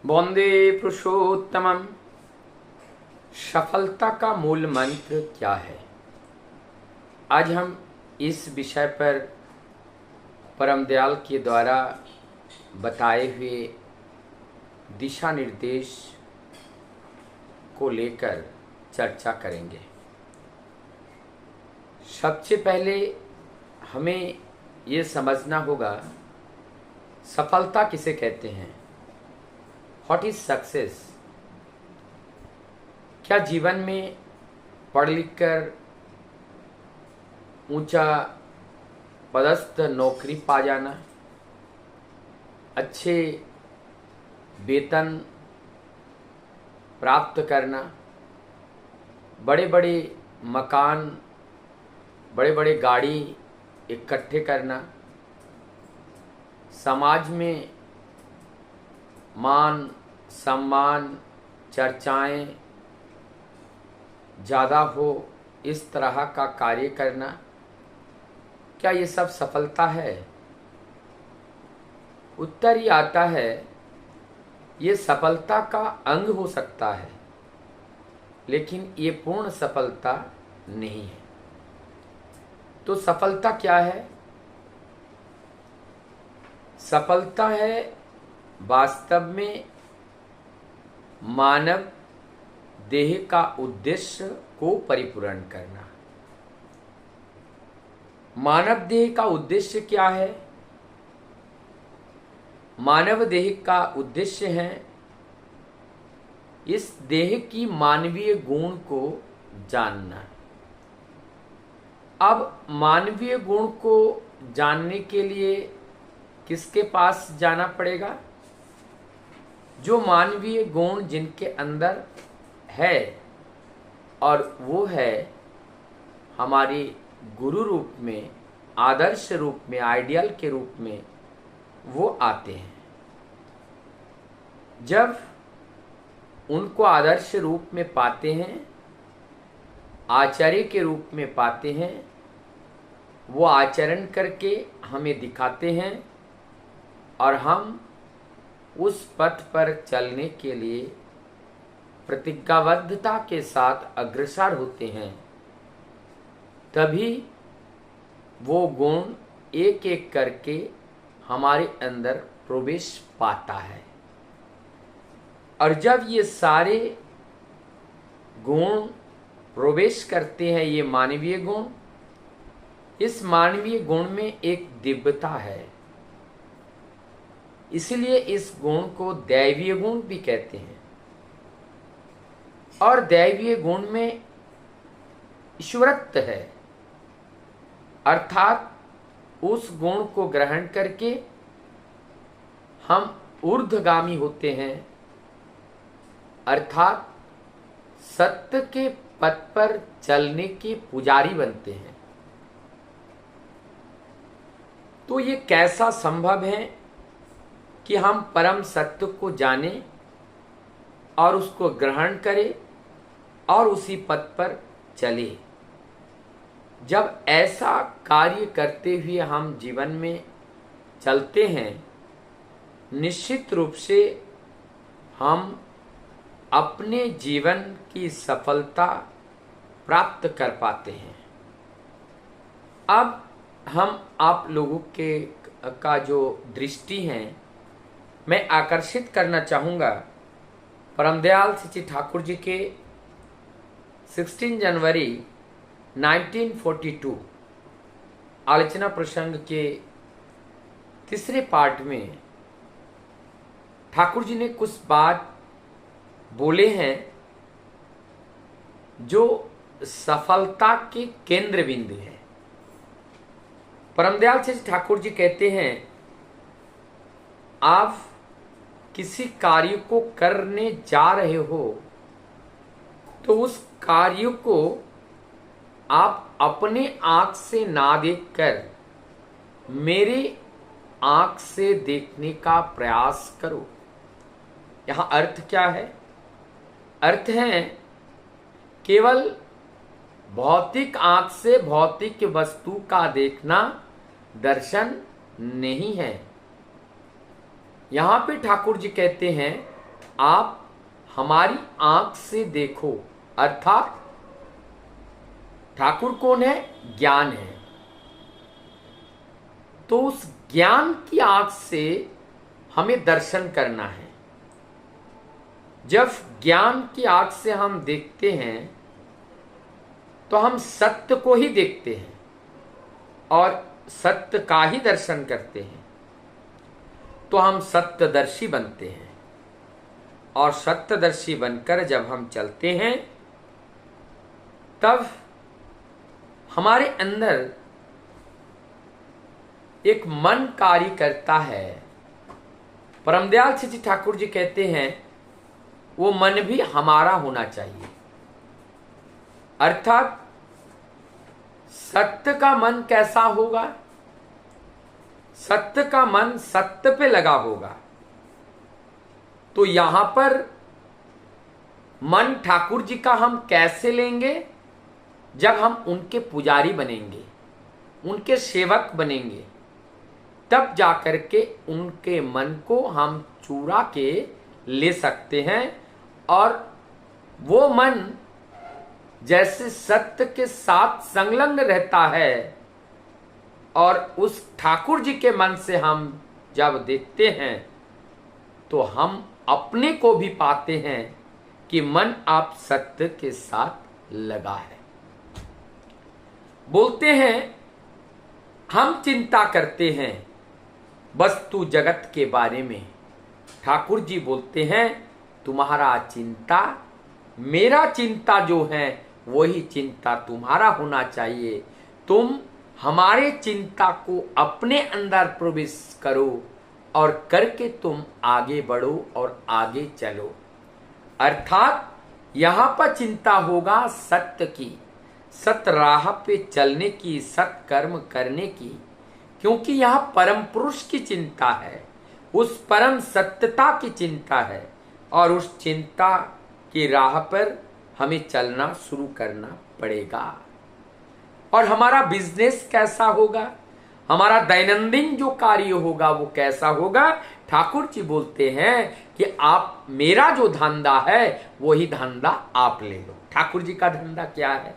वंदे पुरुषोत्तमम। सफलता का मूल मंत्र क्या है? आज हम इस विषय पर परम दयाल के द्वारा बताए हुए दिशा निर्देश को लेकर चर्चा करेंगे। सबसे पहले हमें ये समझना होगा सफलता किसे कहते हैं। What is success? क्या जीवन में पढ़ लिख कर ऊंचा पदस्थ नौकरी पा जाना, अच्छे वेतन प्राप्त करना, बड़े बड़े मकान, बड़े बड़े गाड़ी इकट्ठे करना, समाज में मान सम्मान चर्चाएं ज़्यादा हो, इस तरह का कार्य करना, क्या ये सब सफलता है? उत्तर ये आता है, ये सफलता का अंग हो सकता है, लेकिन ये पूर्ण सफलता नहीं है। तो सफलता क्या है? सफलता है वास्तव में मानव देह का उद्देश्य को परिपूर्ण करना। मानव देह का उद्देश्य क्या है? मानव देह का उद्देश्य है इस देह की मानवीय गुण को जानना। अब मानवीय गुण को जानने के लिए किसके पास जाना पड़ेगा? जो मानवीय गुण जिनके अंदर है, और वो है हमारे गुरु रूप में, आदर्श रूप में, आइडियल के रूप में वो आते हैं। जब उनको आदर्श रूप में पाते हैं, आचार्य के रूप में पाते हैं, वो आचरण करके हमें दिखाते हैं और हम उस पथ पर चलने के लिए प्रतिज्ञाबद्धता के साथ अग्रसर होते हैं। तभी वो गुण एक एक करके हमारे अंदर प्रवेश पाता है। और जब ये सारे गुण प्रवेश करते हैं, ये मानवीय गुण, इस मानवीय गुण में एक दिव्यता है, इसलिए इस गुण को दैवीय गुण भी कहते हैं। और दैवीय गुण में ईश्वरत्व है, अर्थात उस गुण को ग्रहण करके हम ऊर्ध्वगामी होते हैं, अर्थात सत्य के पथ पर चलने के पुजारी बनते हैं। तो ये कैसा संभव है कि हम परम सत्य को जानें और उसको ग्रहण करें और उसी पथ पर चले? जब ऐसा कार्य करते हुए हम जीवन में चलते हैं, निश्चित रूप से हम अपने जीवन की सफलता प्राप्त कर पाते हैं। अब हम आप लोगों के का जो दृष्टि है, मैं आकर्षित करना चाहूँगा परम दयाल श्री ठाकुर जी के 16 जनवरी 1942 आलोचना प्रसंग के तीसरे पार्ट में ठाकुर जी ने कुछ बात बोले हैं जो सफलता के केंद्र बिंदु है। परम दयाल श्री ठाकुर जी कहते हैं, आप किसी कार्य को करने जा रहे हो तो उस कार्य को आप अपने आंख से ना देखकर मेरे आंख से देखने का प्रयास करो। यहां अर्थ क्या है? अर्थ है केवल भौतिक आंख से भौतिक वस्तु का देखना दर्शन नहीं है। यहां पे ठाकुर जी कहते हैं आप हमारी आंख से देखो, अर्थात ठाकुर कौन है? ज्ञान है। तो उस ज्ञान की आंख से हमें दर्शन करना है। जब ज्ञान की आंख से हम देखते हैं तो हम सत्य को ही देखते हैं और सत्य का ही दर्शन करते हैं। तो हम सत्यदर्शी बनते हैं और सत्यदर्शी बनकर जब हम चलते हैं तब हमारे अंदर एक मन कार्य करता है। परमदयाल जी ठाकुर जी कहते हैं वो मन भी हमारा होना चाहिए। अर्थात सत्य का मन कैसा होगा? सत्य का मन सत्य पे लगा होगा। तो यहां पर मन ठाकुर जी का हम कैसे लेंगे? जब हम उनके पुजारी बनेंगे, उनके सेवक बनेंगे, तब जाकर के उनके मन को हम चुरा के ले सकते हैं। और वो मन जैसे सत्य के साथ संलग्न रहता है और उस ठाकुर जी के मन से हम जब देखते हैं तो हम अपने को भी पाते हैं कि मन आप सत्य के साथ लगा है। बोलते हैं हम चिंता करते हैं वस्तु जगत के बारे में। ठाकुर जी बोलते हैं तुम्हारा चिंता, मेरा चिंता जो है वही चिंता तुम्हारा होना चाहिए। तुम हमारे चिंता को अपने अंदर प्रवेश करो और करके तुम आगे बढ़ो और आगे चलो। अर्थात यहां पर चिंता होगा सत्य की, सत्य राह पे चलने की, सत्कर्म करने की, क्योंकि यहां परम पुरुष की चिंता है, उस परम सत्यता की चिंता है और उस चिंता की राह पर हमें चलना शुरू करना पड़ेगा। और हमारा बिजनेस कैसा होगा? हमारा दैनंदिन जो कार्य होगा वो कैसा होगा? ठाकुर जी बोलते हैं कि आप, मेरा जो धंधा है वही धंधा आप ले लो। ठाकुर जी का धंधा क्या है?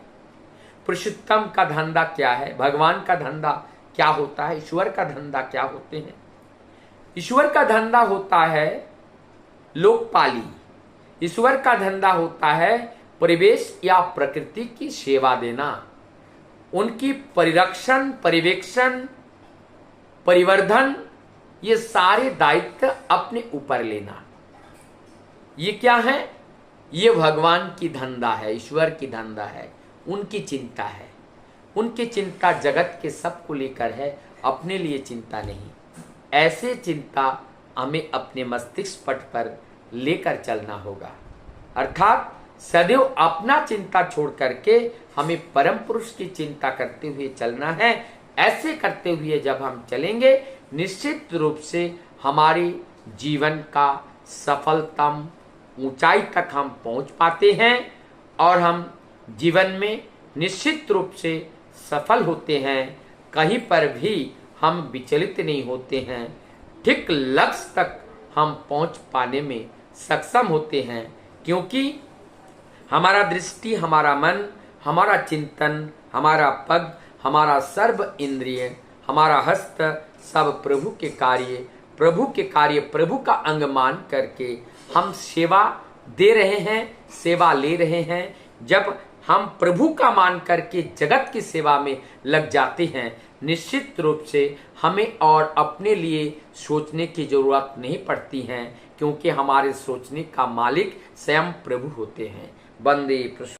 पुरुषोत्तम का धंधा क्या है? भगवान का धंधा क्या होता है? ईश्वर का धंधा क्या होते हैं? ईश्वर का धंधा होता है लोकपाली। ईश्वर का धंधा होता है परिवेश या प्रकृति की सेवा देना, उनकी परिरक्षण, परिवेक्षण, परिवर्धन, ये सारे दायित्व अपने ऊपर लेना। ये क्या है? ये भगवान की धंधा है, ईश्वर की धंधा है, उनकी चिंता है। उनकी चिंता जगत के सबको लेकर है, अपने लिए चिंता नहीं। ऐसे चिंता हमें अपने मस्तिष्क पट पर लेकर चलना होगा। अर्थात सदैव अपना चिंता छोड़ करके हमें परम पुरुष की चिंता करते हुए चलना है। ऐसे करते हुए जब हम चलेंगे निश्चित रूप से हमारे जीवन का सफलतम ऊंचाई तक हम पहुंच पाते हैं और हम जीवन में निश्चित रूप से सफल होते हैं। कहीं पर भी हम विचलित नहीं होते हैं, ठीक लक्ष्य तक हम पहुंच पाने में सक्षम होते हैं, क्योंकि हमारा दृष्टि, हमारा मन, हमारा चिंतन, हमारा पग, हमारा सर्व इंद्रिय, हमारा हस्त सब प्रभु के कार्य, प्रभु का अंग मान करके हम सेवा दे रहे हैं, सेवा ले रहे हैं। जब हम प्रभु का मान करके जगत की सेवा में लग जाते हैं, निश्चित रूप से हमें और अपने लिए सोचने की जरूरत नहीं पड़ती है, क्योंकि हमारे सोचने का मालिक स्वयं प्रभु होते हैं। वंदे पुरुष